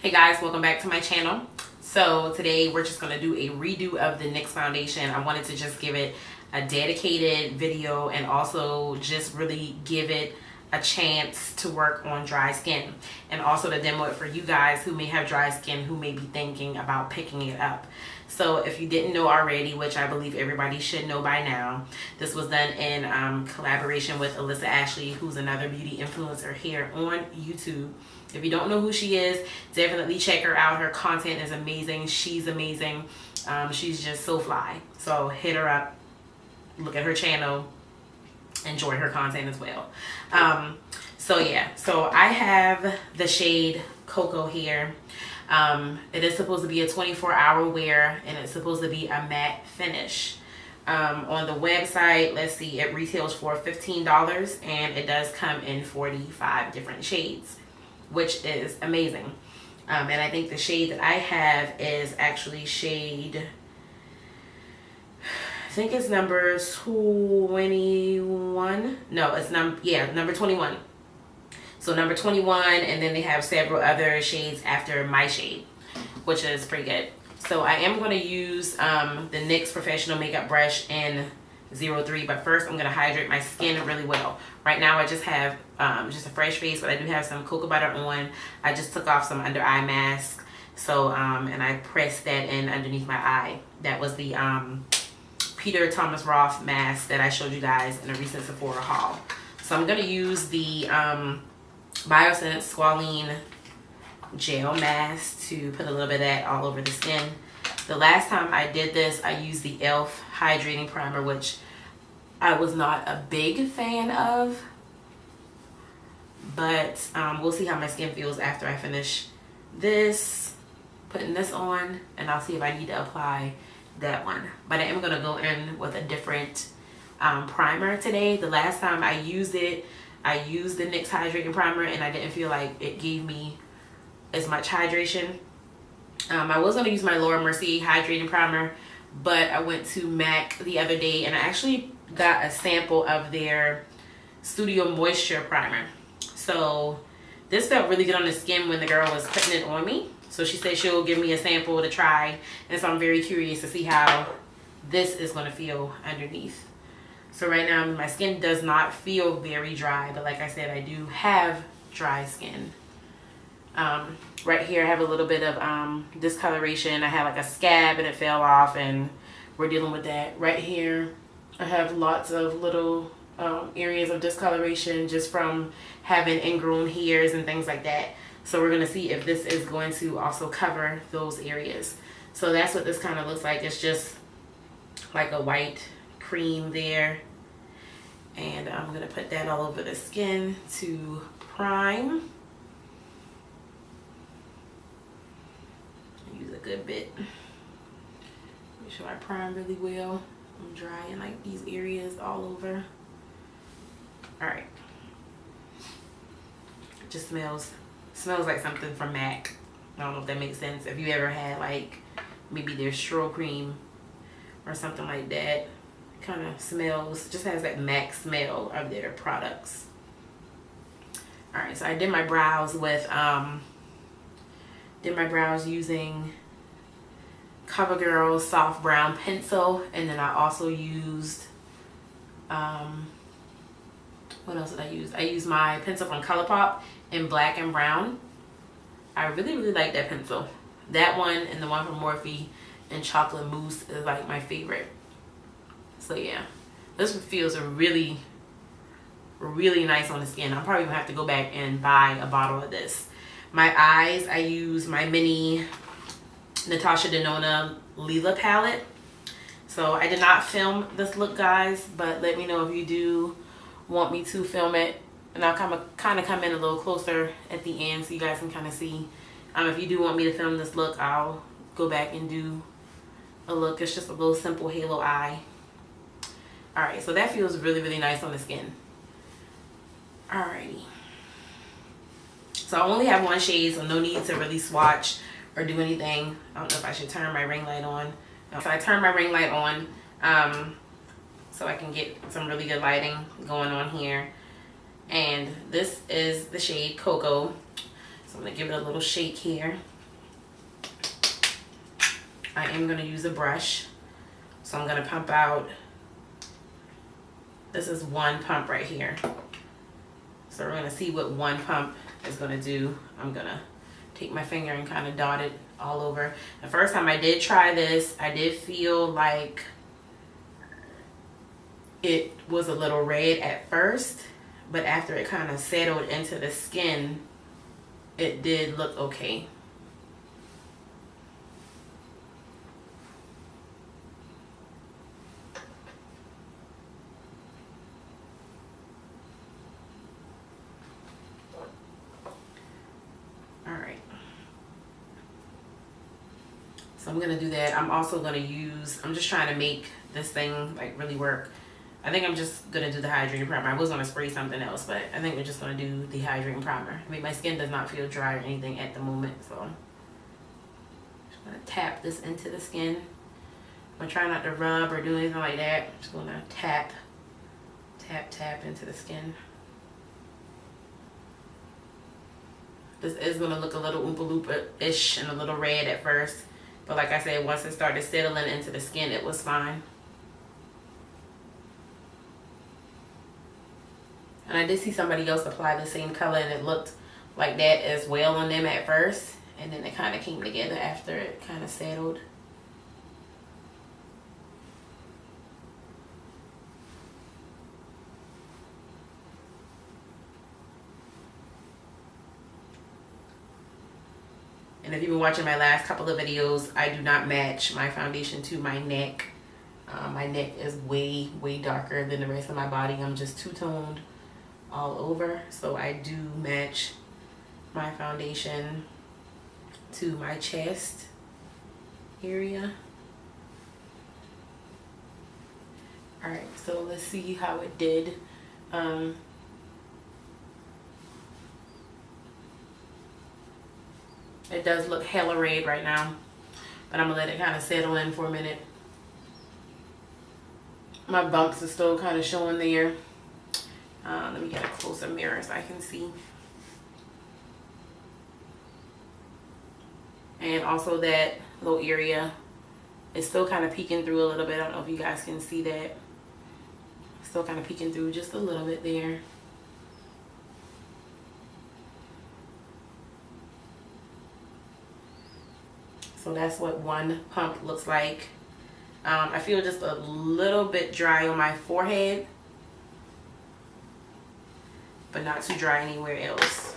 Hey guys, welcome back to my channel. So today we're just going to do a redo of the NYX foundation. I wanted to just give it a dedicated video and also just really give it a chance to work on dry skin, and also to demo it for you guys who may have dry skin, who may be thinking about picking it up. So if you didn't know already, which I believe everybody should know by now, this was done in collaboration with Alyssa Ashley, who's another beauty influencer here on YouTube. If you don't know who she is, definitely check her out. Her content is amazing. She's amazing. She's just so fly. So hit her up, look at her channel, enjoy her content as well. So yeah, so I have the shade Cocoa here. It is supposed to be a 24-hour wear, and it's supposed to be a matte finish. On the website, let's see, it retails for $15, and it does come in 45 different shades, which is amazing. And I think the shade that I have is actually shade, I think it's number 21. No, it's number 21. So number 21, and then they have several other shades after my shade, which is pretty good. So I am going to use the NYX Professional Makeup Brush in 03, but first I'm going to hydrate my skin really well. Right now I just have just a fresh face, but I do have some cocoa butter on. I just took off some under eye mask, so and I pressed that in underneath my eye. That was the Peter Thomas Roth mask that I showed you guys in a recent Sephora haul. So I'm going to use the Biosense Squalene gel mask to put a little bit of that all over the skin. The last time I did this, I used the e.l.f. hydrating primer, which I was not a big fan of, but we'll see how my skin feels after I finish this, putting this on, and I'll see if I need to apply that one. But I am going to go in with a different primer today. The last time I used it, I used the NYX hydrating primer, and I didn't feel like it gave me as much hydration. I was going to use my Laura Mercier hydrating primer, but I went to MAC the other day and I actually got a sample of their Studio Moisture primer. So this felt really good on the skin when the girl was putting it on me. So she said she'll give me a sample to try, and so I'm very curious to see how this is going to feel underneath. So right now my skin does not feel very dry, but like I said, I do have dry skin. Right here I have a little bit of discoloration. I had like a scab and it fell off, and we're dealing with that. Right here I have lots of little areas of discoloration just from having ingrown hairs and things like that. So we're going to see if this is going to also cover those areas. So that's what this kind of looks like. It's just like a white cream there. And I'm going to put that all over the skin to prime. Use a good bit. Make sure I prime really well. I'm drying like these areas all over. Alright. It just smells like something from MAC. I don't know if that makes sense. If you ever had like maybe their Stro cream or something like that, kind of smells, just has that MAC smell of their products. Alright, so I did my brows with using CoverGirl's soft brown pencil, and then I also used what else did I use? I used my pencil from ColourPop in black and brown. I really like that pencil. That one and the one from Morphe in chocolate mousse is like my favorite. So yeah, this feels really nice on the skin. I'm probably gonna have to go back and buy a bottle of this. My eyes, I use my mini Natasha Denona Lila palette. So I did not film this look, guys, but let me know if you do want me to film it, and I'll kind of come in a little closer at the end so you guys can kind of see. If you do want me to film this look, I'll go back and do a look. It's just a little simple halo eye. Alright, so that feels really nice on the skin. Alrighty. So I only have one shade, so no need to really swatch or do anything. I don't know if I should turn my ring light on. So I turned my ring light on so I can get some really good lighting going on here. And this is the shade Cocoa. So I'm going to give it a little shake here. I am going to use a brush. So I'm going to pump out. This is one pump right here. So we're going to see what one pump is going to do. I'm going to take my finger and kind of dot it all over. The first time I did try this, I did feel like it was a little red at first, but after it kind of settled into the skin, it did look okay. So I'm gonna do that. I'm also gonna use, I'm just trying to make this thing like really work. I think I'm just gonna do the hydrating primer. I was gonna spray something else, but I think we're just gonna do the hydrating primer. I mean, my skin does not feel dry or anything at the moment, so I'm just gonna tap this into the skin. I'm gonna try not to rub or do anything like that. I'm just gonna tap, tap, tap into the skin. This is gonna look a little Oompa Loompa-ish and a little red at first. But like I said, once it started settling into the skin, it was fine. And I did see somebody else apply the same color and it looked like that as well on them at first. And then it kind of came together after it kind of settled. And if you've been watching my last couple of videos, I do not match my foundation to my neck. My neck is way, way darker than the rest of my body. I'm just two-toned all over. So I do match my foundation to my chest area. Alright, so let's see how it did. It does look hella red right now, but I'm gonna let it kind of settle in for a minute. My bumps are still kind of showing there. Let me get a closer mirror so I can see. And also that little area is still kind of peeking through a little bit. I don't know if you guys can see that. Still kind of peeking through just a little bit there. So that's what one pump looks like. I feel just a little bit dry on my forehead, but not too dry anywhere else.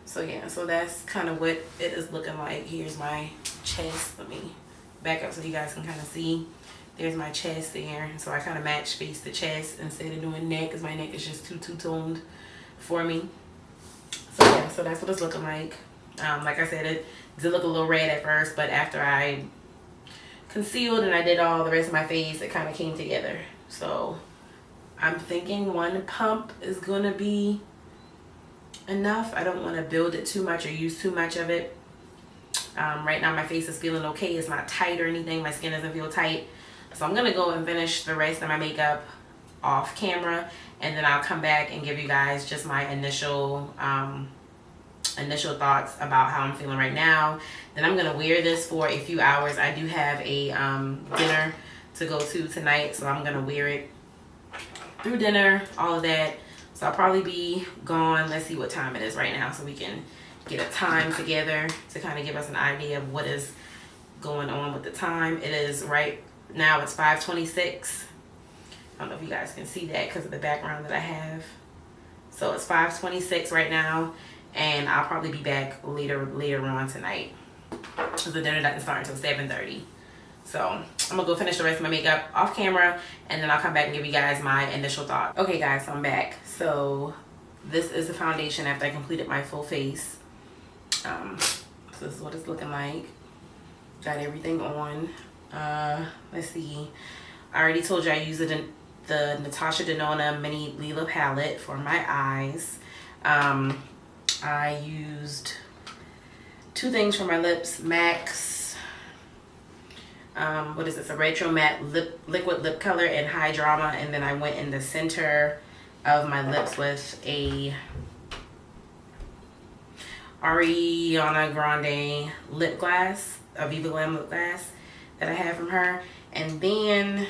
So yeah, so that's kind of what it is looking like. Here's my chest. Let me back up so you guys can kind of see. There's my chest there. So I kind of match face the chest instead of doing neck, because my neck is just too two-toned for me. So yeah, so that's what it's looking like. Like I said, it did look a little red at first, but after I concealed and I did all the rest of my face, it kind of came together. So I'm thinking one pump is gonna be enough. I don't want to build it too much or use too much of it. Right now my face is feeling okay. It's not tight or anything. My skin doesn't feel tight. So I'm gonna go and finish the rest of my makeup off camera, and then I'll come back and give you guys just my initial thoughts about how I'm feeling right now. Then I'm gonna wear this for a few hours. I do have a dinner to go to tonight, so I'm gonna wear it through dinner, all of that. So I'll probably be gone. Let's see what time it is right now so we can get a time together to kind of give us an idea of what is going on with the time. It is right now, it's 5:26. I don't know if you guys can see that because of the background that I have. So it's 5:26 right now, and I'll probably be back later on tonight because the dinner doesn't start until 7:30. So I'm gonna go finish the rest of my makeup off camera, and then I'll come back and give you guys my initial thoughts. Okay guys, so I'm back. So this is the foundation after I completed my full face. So this is what it's looking like. Got everything on. Let's see. I already told you I used the Natasha Denona Mini Lila palette for my eyes. I used two things for my lips. MAC's, what is this? A Retro Matte Liquid Lip Color in High Drama. And then I went in the center of my lips with a Ariana Grande lip glass, a Viva Glam lip glass. that I have from her. And then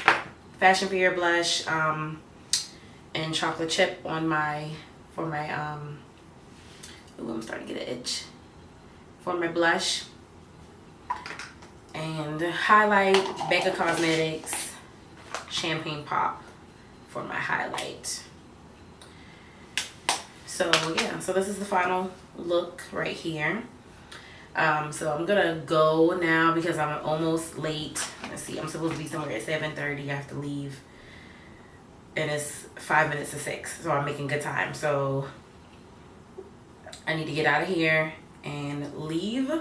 Fashion Fear blush and chocolate chip on my, for my, ooh, I'm starting to get an itch. For my blush. And highlight, Nyx Cosmetics Champagne Pop for my highlight. So yeah, so this is the final look right here. So I'm gonna go now because I'm almost late. Let's see, I'm supposed to be somewhere at 7:30. I have to leave, and it's 5 minutes to 6, so I'm making good time. So I need to get out of here and leave,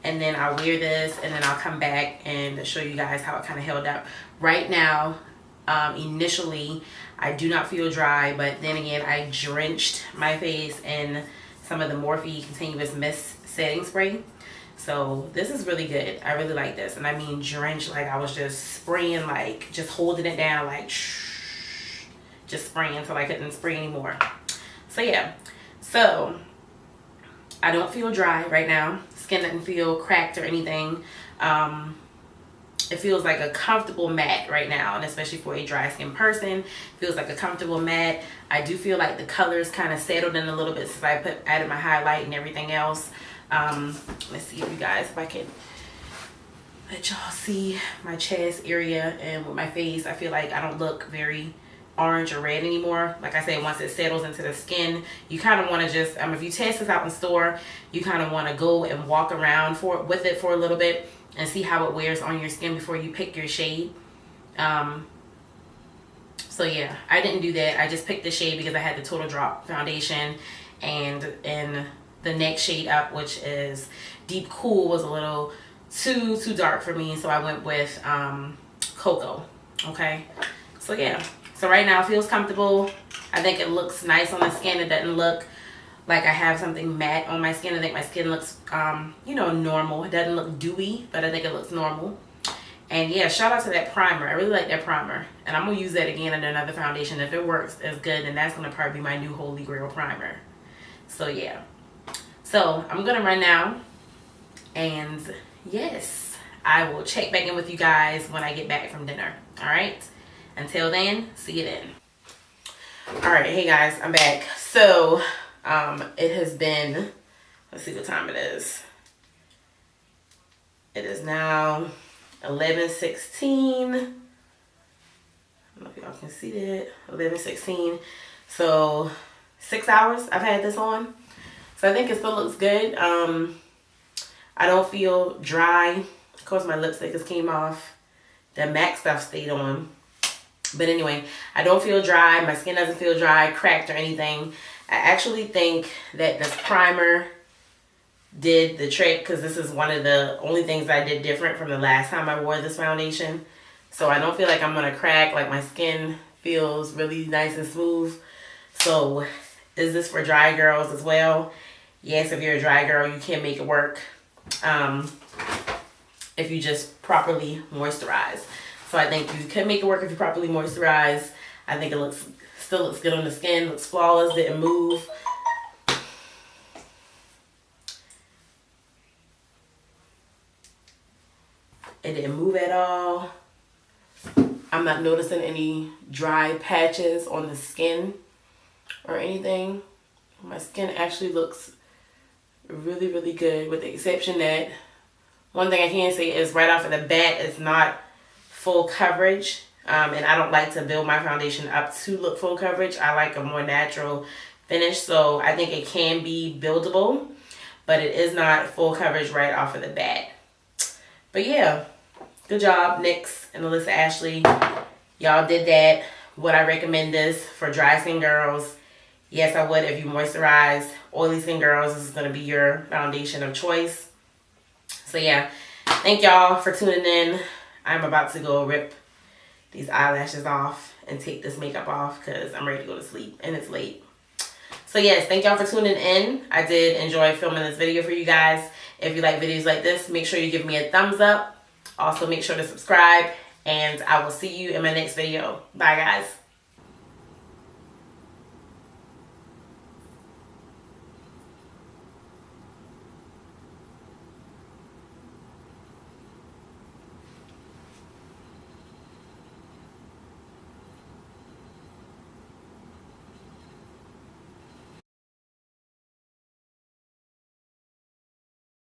and then I'll wear this, and then I'll come back and show you guys how it kind of held up. Right now, initially, I do not feel dry, but then again, I drenched my face in some of the Morphe Continuous Mist Setting Spray. So this is really good. I really like this. And I mean drenched, like I was just spraying, like just holding it down, like shh, just spraying until I couldn't spray anymore. So yeah, so I don't feel dry right now. Skin doesn't feel cracked or anything. It feels like a comfortable matte right now, and especially for a dry skin person, feels like a comfortable matte. I do feel like the colors kind of settled in a little bit since I added my highlight and everything else. Let's see if you guys, if I can let y'all see my chest area, and with my face, I feel like I don't look very orange or red anymore. Like I said, once it settles into the skin, you kind of want to just, if you test this out in the store, you kind of want to go and walk around with it for a little bit and see how it wears on your skin before you pick your shade. So yeah, I didn't do that. I just picked the shade because I had the Total Drop foundation, and in the next shade up, which is Deep Cool, was a little too dark for me, so I went with Cocoa. Okay, so yeah, so right now it feels comfortable. I think it looks nice on the skin. It doesn't look like I have something matte on my skin. I think my skin looks you know, normal. It doesn't look dewy, but I think it looks normal. And yeah, shout out to that primer. I really like that primer, and I'm gonna use that again in another foundation. If it works as good, then that's gonna probably be my new holy grail primer. So yeah, so I'm gonna run now, and yes, I will check back in with you guys when I get back from dinner. All right, until then, see you then. All right, hey guys, I'm back. So it has been, let's see what time it is. It is now 11:16. I don't know if y'all can see that. 11:16. So 6 hours I've had this on. So I think it still looks good. I don't feel dry. Of course, my lipstick just came off. The MAC stuff stayed on. But anyway, I don't feel dry. My skin doesn't feel dry, cracked, or anything. I actually think that this primer did the trick, because this is one of the only things I did different from the last time I wore this foundation. So I don't feel like I'm gonna crack. Like, my skin feels really nice and smooth. So is this for dry girls as well? Yes, if you're a dry girl, you can make it work if you just properly moisturize. So I think you can make it work if you properly moisturize. I think it still looks good on the skin, looks flawless, didn't move. It didn't move at all. I'm not noticing any dry patches on the skin or anything. My skin actually looks really, really good, with the exception that one thing I can say is right off of the bat, it's not full coverage. And I don't like to build my foundation up to look full coverage. I like a more natural finish. So I think it can be buildable, but it is not full coverage right off of the bat. But yeah, good job, NYX and Alyssa Ashley. Y'all did that. Would I recommend this for dry skin girls? Yes, I would. If you moisturize. Oily skin girls, this is going to be your foundation of choice. So yeah, thank y'all for tuning in. I'm about to go rip these eyelashes off and take this makeup off because I'm ready to go to sleep and it's late. So yes, thank y'all for tuning in. I did enjoy filming this video for you guys. If you like videos like this, make sure you give me a thumbs up. Also, make sure to subscribe, and I will see you in my next video. Bye, guys.